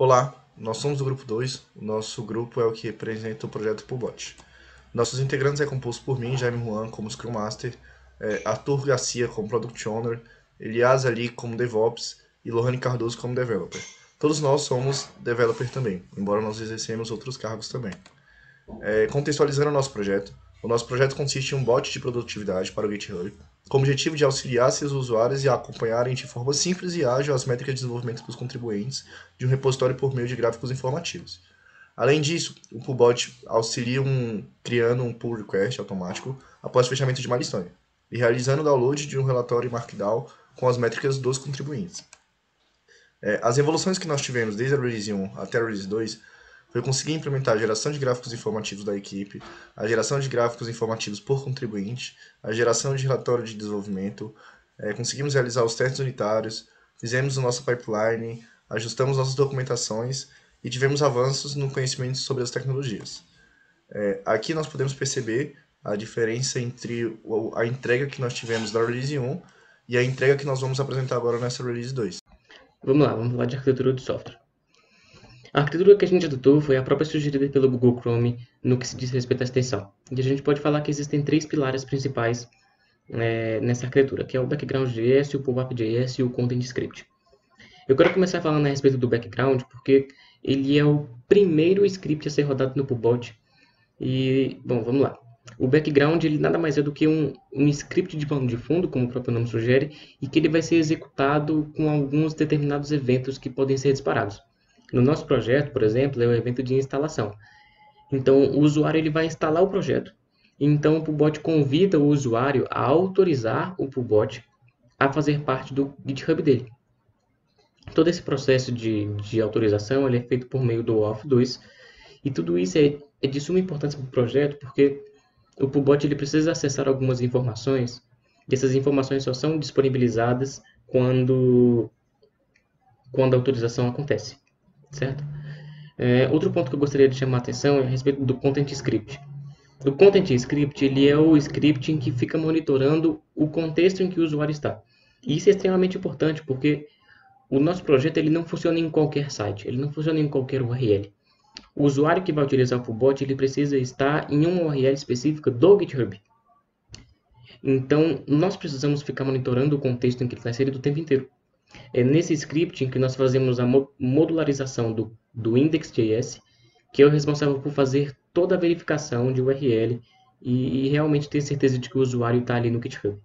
Olá, nós somos do Grupo 2. O nosso grupo é o que representa o projeto Pubot. Nossos integrantes é composto por mim, Jaime Juan, como Scrum Master, Arthur Garcia como Product Owner, Elias Ali como DevOps e Lohane Cardoso como Developer. Todos nós somos Developer também, embora nós exercemos outros cargos também. Contextualizando o nosso projeto consiste em um bot de produtividade para o GitHub, com o objetivo de auxiliar seus usuários e acompanharem de forma simples e ágil as métricas de desenvolvimento dos contribuintes de um repositório por meio de gráficos informativos. Além disso, o Pullbot auxilia criando um pull request automático após fechamento de milestone e realizando o download de um relatório Markdown com as métricas dos contribuintes. As evoluções que nós tivemos desde a Release 1 até a Release 2 foi conseguir implementar a geração de gráficos informativos da equipe, a geração de gráficos informativos por contribuinte, a geração de relatório de desenvolvimento, conseguimos realizar os testes unitários, fizemos a nossa pipeline, ajustamos nossas documentações e tivemos avanços no conhecimento sobre as tecnologias. Aqui nós podemos perceber a diferença entre a entrega que nós tivemos da Release 1 e a entrega que nós vamos apresentar agora nessa Release 2. Vamos falar de arquitetura de software. A arquitetura que a gente adotou foi a própria sugerida pelo Google Chrome no que se diz respeito à extensão. E a gente pode falar que existem 3 pilares principais nessa arquitetura, que é o Background.js, o Pop-up.js e o Content Script. Eu quero começar falando a respeito do Background, porque ele é o primeiro script a ser rodado no Pullbot. E, bom, vamos lá. O Background ele nada mais é do que um script de pano de fundo, como o próprio nome sugere, e que ele vai ser executado com alguns determinados eventos que podem ser disparados. No nosso projeto, por exemplo, é o evento de instalação. Então, o usuário ele vai instalar o projeto. Então, o Pullbot convida o usuário a autorizar o Pullbot a fazer parte do GitHub dele. Todo esse processo de autorização ele é feito por meio do Auth2. E tudo isso é de suma importância para o projeto, porque o Pullbot ele precisa acessar algumas informações, e essas informações só são disponibilizadas quando a autorização acontece, certo? Outro ponto que eu gostaria de chamar a atenção é a respeito do Content Script. O Content Script ele é o script em que fica monitorando o contexto em que o usuário está. E isso é extremamente importante, porque o nosso projeto ele não funciona em qualquer site, ele não funciona em qualquer URL. O usuário que vai utilizar o Pullbot ele precisa estar em uma URL específica do GitHub. Então, nós precisamos ficar monitorando o contexto em que ele está inserido o tempo inteiro. É nesse script em que nós fazemos a modularização do index.js, que é o responsável por fazer toda a verificação de URL e realmente ter certeza de que o usuário está ali no GitHub.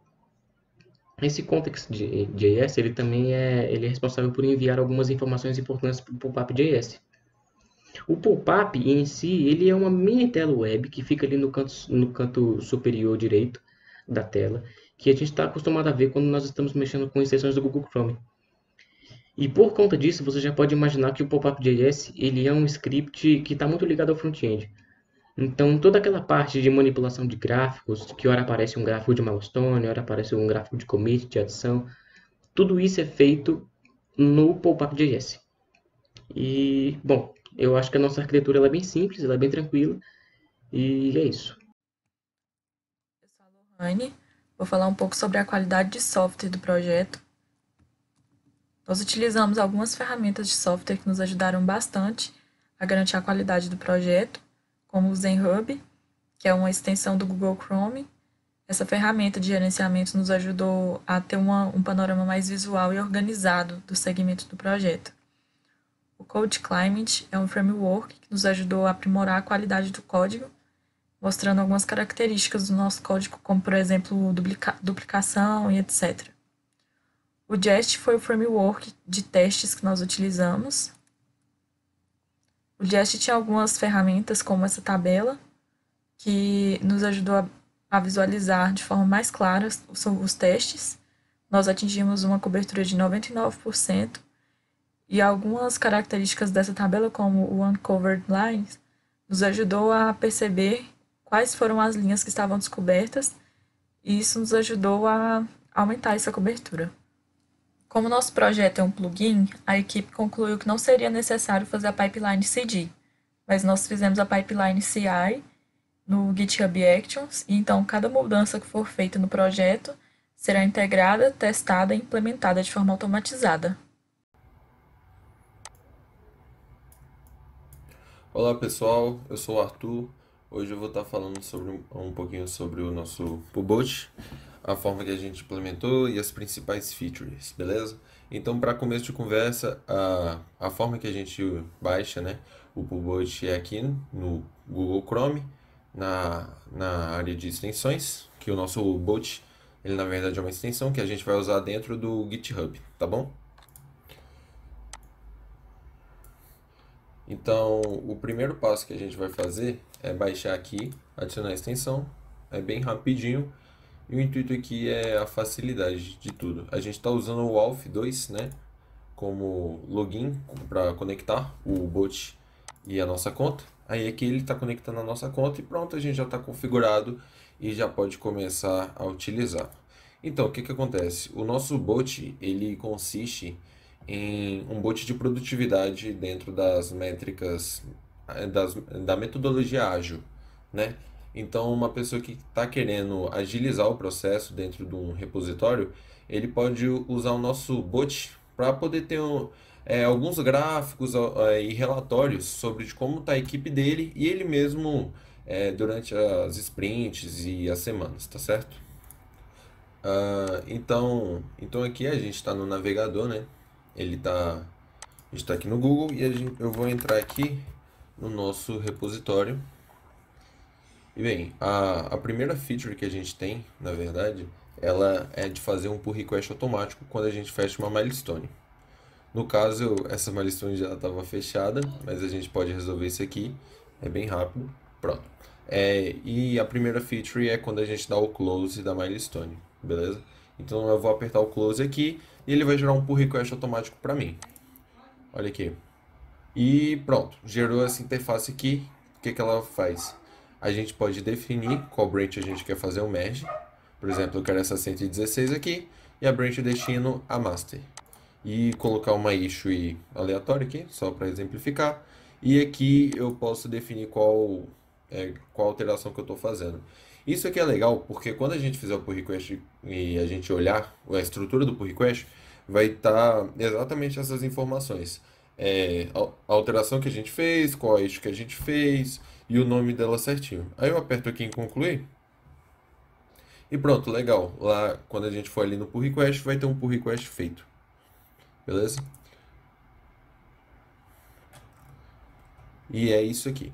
Esse context.js ele também é responsável por enviar algumas informações importantes para o Pop-up.js. O pop-up em si ele é uma mini tela web que fica ali no canto superior direito da tela, que a gente está acostumado a ver quando nós estamos mexendo com extensões do Google Chrome. E por conta disso, você já pode imaginar que o Pop-up.js ele é um script que está muito ligado ao front-end. Então, toda aquela parte de manipulação de gráficos, que ora aparece um gráfico de milestone, ora aparece um gráfico de commit, de adição, tudo isso é feito no Pop-up.js. E, bom, eu acho que a nossa arquitetura ela é bem simples, ela é bem tranquila, e é isso. Eu sou a Lohane, vou falar um pouco sobre a qualidade de software do projeto. Nós utilizamos algumas ferramentas de software que nos ajudaram bastante a garantir a qualidade do projeto, como o ZenHub, que é uma extensão do Google Chrome. Essa ferramenta de gerenciamento nos ajudou a ter um panorama mais visual e organizado do segmento do projeto. O Code Climate é um framework que nos ajudou a aprimorar a qualidade do código, mostrando algumas características do nosso código, como, por exemplo, duplicação e etc. O Jest foi o framework de testes que nós utilizamos. O Jest tinha algumas ferramentas, como essa tabela, que nos ajudou a visualizar de forma mais clara os testes. Nós atingimos uma cobertura de 99%, e algumas características dessa tabela, como o Uncovered Lines, nos ajudou a perceber quais foram as linhas que estavam descobertas, e isso nos ajudou a aumentar essa cobertura. Como nosso projeto é um plugin, a equipe concluiu que não seria necessário fazer a pipeline CD, mas nós fizemos a pipeline CI no GitHub Actions, e então cada mudança que for feita no projeto será integrada, testada e implementada de forma automatizada. Olá pessoal, eu sou o Arthur. Hoje eu vou estar falando sobre um pouquinho sobre o nosso Pubot, a forma que a gente implementou e as principais features, beleza? Então, para começo de conversa, a forma que a gente baixa, né, o Pubot é aqui no Google Chrome, na área de extensões, que o nosso bot, ele na verdade é uma extensão que a gente vai usar dentro do GitHub, tá bom? Então, o primeiro passo que a gente vai fazer é baixar aqui, adicionar a extensão, é bem rapidinho, e o intuito aqui é a facilidade de tudo. A gente está usando o Auth2, né, como login para conectar o bot e a nossa conta. Aí aqui ele está conectando a nossa conta e pronto, a gente já está configurado e já pode começar a utilizar. Então, o que que acontece? O nosso bot, ele consiste em um bot de produtividade dentro das métricas da metodologia ágil, né? Então, uma pessoa que está querendo agilizar o processo dentro de um repositório, ele pode usar o nosso bot para poder ter alguns gráficos e relatórios sobre de como está a equipe dele e ele mesmo durante as sprints e as semanas, tá certo? Então aqui a gente está no navegador, né? A gente está aqui no Google e eu vou entrar aqui no nosso repositório. E bem, a primeira feature que a gente tem, na verdade, ela é de fazer um pull request automático quando a gente fecha uma milestone. No caso, essa milestone já estava fechada, mas a gente pode resolver isso aqui, é bem rápido. Pronto. E a primeira feature é quando a gente dá o close da milestone, beleza? Então eu vou apertar o close aqui e ele vai gerar um pull request automático para mim. Olha aqui. E pronto, gerou essa interface aqui. O que que ela faz? A gente pode definir qual branch a gente quer fazer o merge. Por exemplo, eu quero essa 116 aqui e a branch destino a master. E colocar uma issue aleatória aqui, só para exemplificar. E aqui eu posso definir qual alteração que eu estou fazendo. Isso aqui é legal porque quando a gente fizer o pull request e a gente olhar a estrutura do pull request, vai estar exatamente essas informações. A alteração que a gente fez, qual a issue que a gente fez e o nome dela certinho. Aí eu aperto aqui em concluir e pronto, legal. Lá quando a gente for ali no pull request, vai ter um pull request feito. Beleza? E é isso aqui.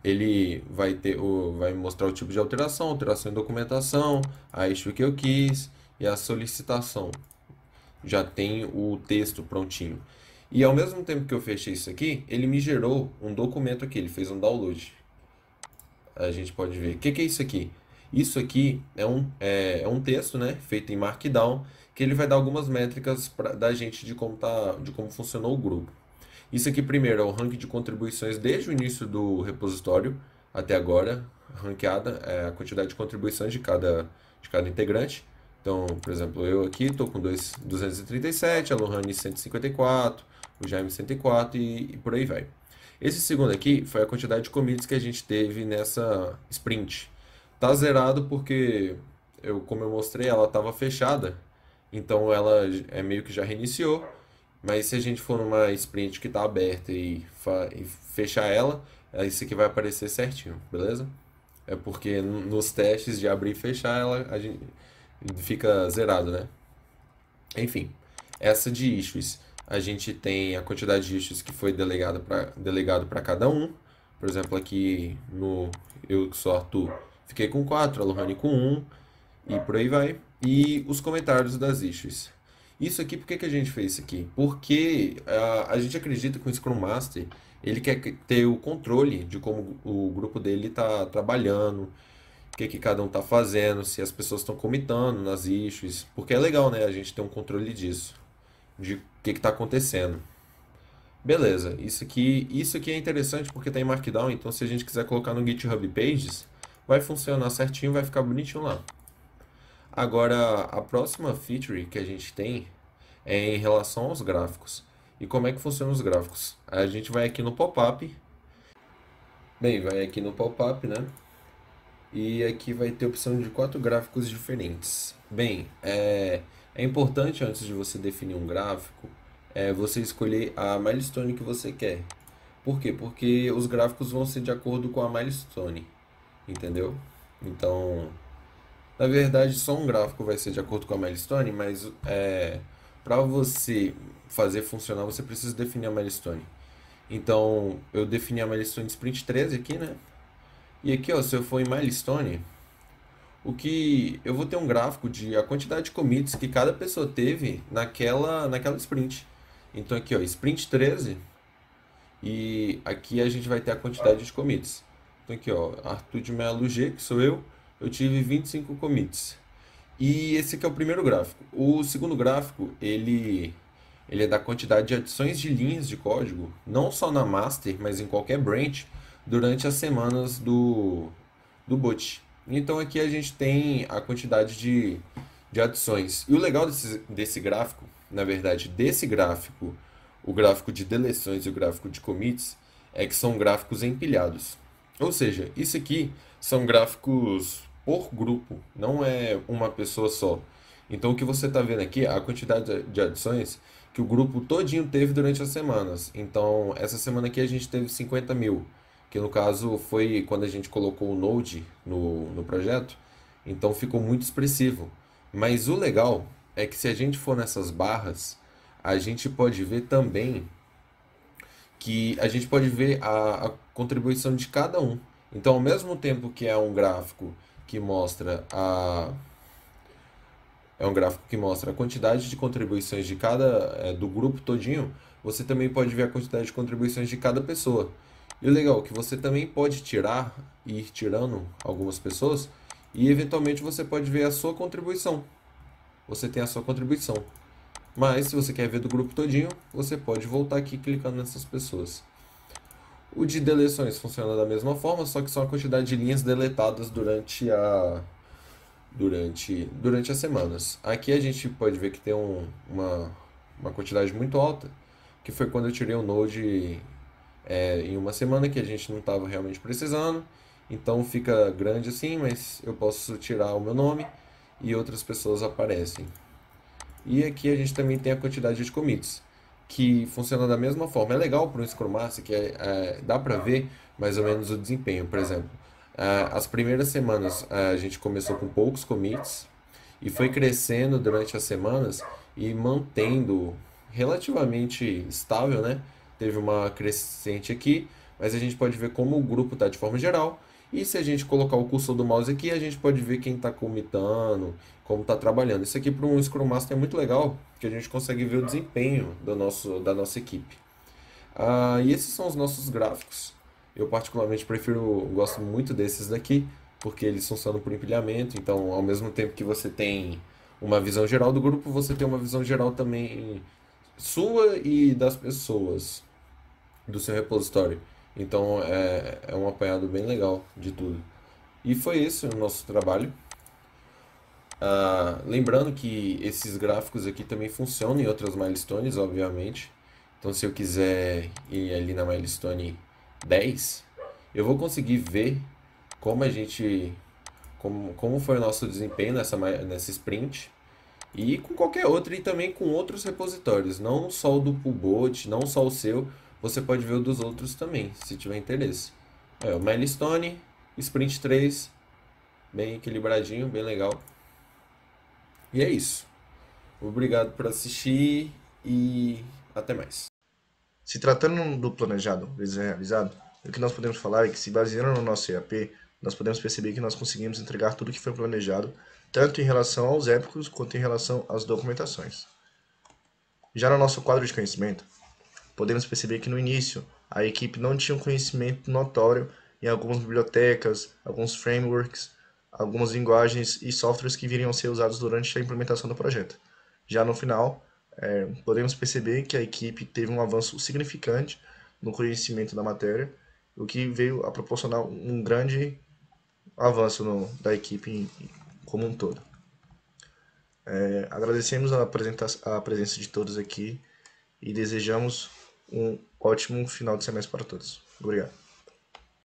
Ele vai mostrar o tipo de alteração, alteração em documentação, a issue que eu quis e a solicitação. Já tem o texto prontinho. E ao mesmo tempo que eu fechei isso aqui, ele me gerou um documento aqui, ele fez um download. A gente pode ver. O que que é isso aqui? Isso aqui é um texto, né, feito em Markdown, que ele vai dar algumas métricas da gente de como funcionou o grupo. Isso aqui primeiro é o ranking de contribuições desde o início do repositório até agora, ranqueada, a quantidade de contribuições de cada integrante. Então, por exemplo, eu aqui estou com 237, a Lohane 154, o Jaime 104 e por aí vai. Esse segundo aqui foi a quantidade de commits que a gente teve nessa sprint. Tá zerado porque, como eu mostrei, ela estava fechada, então ela meio que já reiniciou. Mas se a gente for numa sprint que está aberta e fechar ela, isso aqui vai aparecer certinho, beleza? É porque nos testes de abrir e fechar, a gente fica zerado, né? Enfim, essa de issues. A gente tem a quantidade de issues que foi delegado para cada um. Por exemplo, aqui eu que sou Arthur, fiquei com 4, a Lohane com 1 e por aí vai. E os comentários das issues. Isso aqui, por que que a gente fez isso aqui? Porque a gente acredita que o Scrum Master, ele quer ter o controle de como o grupo dele está trabalhando, o que que cada um está fazendo, se as pessoas estão comitando nas issues, porque é legal, né, a gente ter um controle disso, de o que que está acontecendo. Beleza, isso aqui é interessante porque está em Markdown, então se a gente quiser colocar no GitHub Pages, vai funcionar certinho, vai ficar bonitinho lá. Agora, a próxima feature que a gente tem é em relação aos gráficos. E como é que funcionam os gráficos? A gente vai aqui no pop-up. Bem, vai aqui no pop-up, né? E aqui vai ter a opção de 4 gráficos diferentes. Bem, é importante antes de você definir um gráfico, você escolher a milestone que você quer. Por quê? Porque os gráficos vão ser de acordo com a milestone, entendeu? Então, na verdade, só um gráfico vai ser de acordo com a milestone, mas para você fazer funcionar, você precisa definir a milestone. Então, eu defini a milestone sprint 13 aqui, né? E aqui, ó, se eu for em milestone, o que eu vou ter um gráfico de a quantidade de commits que cada pessoa teve naquela sprint. Então aqui, ó, sprint 13 e aqui a gente vai ter a quantidade de commits. Então aqui, ó, Arthur de Melo G, que sou eu tive 25 commits. E esse aqui é o primeiro gráfico. O segundo gráfico, ele é da quantidade de adições de linhas de código, não só na master, mas em qualquer branch, durante as semanas do boot. Então aqui a gente tem a quantidade de adições. E o legal desse gráfico, na verdade, desse gráfico, o gráfico de deleções e o gráfico de commits, é que são gráficos empilhados. Ou seja, isso aqui são gráficos por grupo, não é uma pessoa só. Então o que você está vendo aqui é a quantidade de adições que o grupo todinho teve durante as semanas. Então essa semana aqui a gente teve 50.000, que no caso foi quando a gente colocou o Node no projeto, então ficou muito expressivo. Mas o legal é que se a gente for nessas barras, a gente pode ver também que a gente pode ver a contribuição de cada um. Então, ao mesmo tempo que é um gráfico que mostra a quantidade de contribuições de do grupo todinho, você também pode ver a quantidade de contribuições de cada pessoa. E o legal é que você também pode ir tirando algumas pessoas e eventualmente você pode ver a sua contribuição. Você tem a sua contribuição. Mas se você quer ver do grupo todinho, você pode voltar aqui clicando nessas pessoas. O de deleções funciona da mesma forma, só que são a quantidade de linhas deletadas durante as semanas. Aqui a gente pode ver que tem uma quantidade muito alta, que foi quando eu tirei o Node em uma semana que a gente não estava realmente precisando. Então fica grande assim, mas eu posso tirar o meu nome e outras pessoas aparecem. E aqui a gente também tem a quantidade de commits, que funciona da mesma forma. É legal para um Scrum Master que dá para ver mais ou menos o desempenho. Por exemplo, as primeiras semanas a gente começou com poucos commits e foi crescendo durante as semanas e mantendo relativamente estável, né? Teve uma crescente aqui, mas a gente pode ver como o grupo está de forma geral. E se a gente colocar o cursor do mouse aqui, a gente pode ver quem está comitando, como está trabalhando. Isso aqui para um Scrum Master é muito legal, porque a gente consegue ver o desempenho da nossa equipe. E esses são os nossos gráficos. Eu particularmente gosto muito desses daqui, porque eles funcionam por empilhamento. Então, ao mesmo tempo que você tem uma visão geral do grupo, você tem uma visão geral também sua e das pessoas do seu repositório. Então é um apanhado bem legal de tudo. E foi esse o nosso trabalho. Lembrando que esses gráficos aqui também funcionam em outras milestones, obviamente. Então se eu quiser ir ali na milestone 10, eu vou conseguir ver como como foi o nosso desempenho nessa sprint. E com qualquer outro, e também com outros repositórios, não só o do Pullbot, não só o seu, você pode ver o dos outros também, se tiver interesse. O Milestone, Sprint 3, bem equilibradinho, bem legal. E é isso. Obrigado por assistir e até mais. Se tratando do planejado vezes realizado, o que nós podemos falar é que, se baseando no nosso EAP, nós podemos perceber que nós conseguimos entregar tudo o que foi planejado, tanto em relação aos épicos quanto em relação às documentações. Já no nosso quadro de conhecimento, podemos perceber que no início a equipe não tinha um conhecimento notório em algumas bibliotecas, alguns frameworks, algumas linguagens e softwares que viriam a ser usados durante a implementação do projeto. Já no final, podemos perceber que a equipe teve um avanço significante no conhecimento da matéria, o que veio a proporcionar um grande avanço da equipe como um todo. Agradecemos a presença de todos aqui e desejamos um ótimo final de semestre para todos. Obrigado.